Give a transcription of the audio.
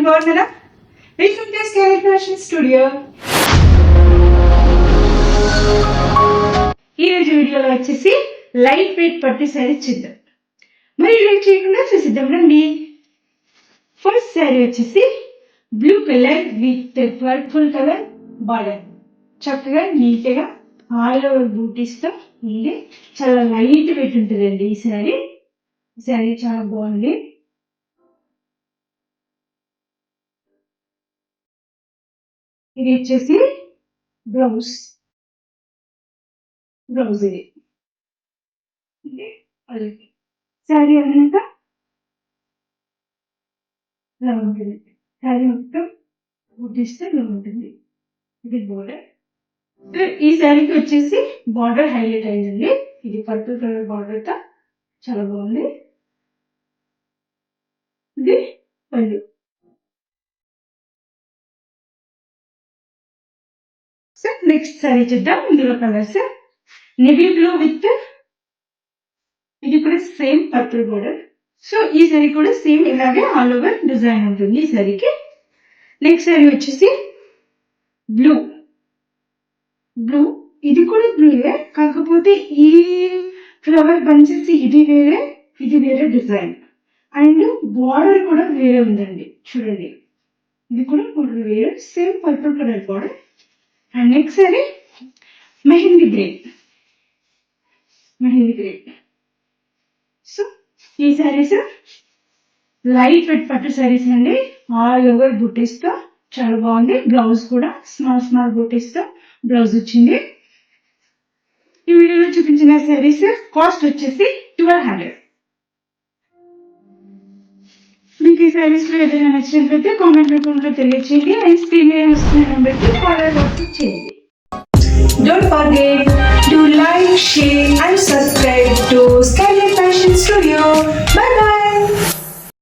బాగున్నారా? Welcome to scale fashion studio. ఈ రోజు వీడియోలో వచ్చేసి లైట్ వెయిట్ పట్టు శారీ చూద్దాం. మరి లేట్ చేయకుండా చూసిద్దాం రండి. ఫస్ట్ శారీ వచ్చేసి blue colour with purple colour border, చక్కగా నీట్గా ఆల్ ఓవర్ బూటీస్తో ఉంది. చాలా లైట్ వెయిట్ ఉంటుందండి ఈ శారీ. చాలా బాగుంది. ఇది వచ్చేసి బ్లౌజ్ ఇది శారీ అన్నాక ఇలా ఉంటుంది. శారీ మొత్తం బూటీస్తో ఇలా ఉంటుంది. ఇది బోర్డర్. ఈ శారీకి వచ్చేసి బార్డర్ హైలైట్ అయిందండి. ఇది పర్పుల్ కలర్ బార్డర్ తో చాలా బాగుంది. ఇది పళ్ళు. సో నెక్స్ట్ శారీ చూద్దాం. ఇందులో కలర్స్ నేవీ బ్లూ విత్ ఇది కూడా సేమ్ పర్పుల్ బోర్డర్. సో ఈ శారీ కూడా సేమ్ ఇలాగే ఆల్ ఓవర్ డిజైన్ ఉంటుంది ఈ శారీకి. నెక్స్ట్ శారీ వచ్చేసి బ్లూ. ఇది కూడా బ్లూయే, కాకపోతే ఈ ఫ్లవర్ బంచెస్ ఇది వేరే డిజైన్ అండ్ బార్డర్ కూడా వేరే ఉందండి. చూడండి, ఇది కూడా బార్డర్ వేరే, same purple colour border. And next sorry mehndi green. So ఈ శారీస్ లైట్ వెయిట్ పట్టు శారీస్ అండి. ఆల్ ఓవర్ బూటీస్ తో చాలా బాగుంది. బ్లౌజ్ కూడా స్మాల్ బూటీస్ తో బ్లౌజ్ వచ్చింది. ఈ వీడియోలో చూపించిన శారీస్ కాస్ట్ వచ్చేసి 1200. మీకు ఈ శారీస్ లో ఏదైనా నచ్చినట్లయితే కామెంట్ రూపంలో తెలియచేయండి. అండ్ స్క్రీన్ మీద వస్తున్న నెంబర్కి ఫాలోవర్ వాట్సాప్ చేయండి. Don't forget to like, share and subscribe.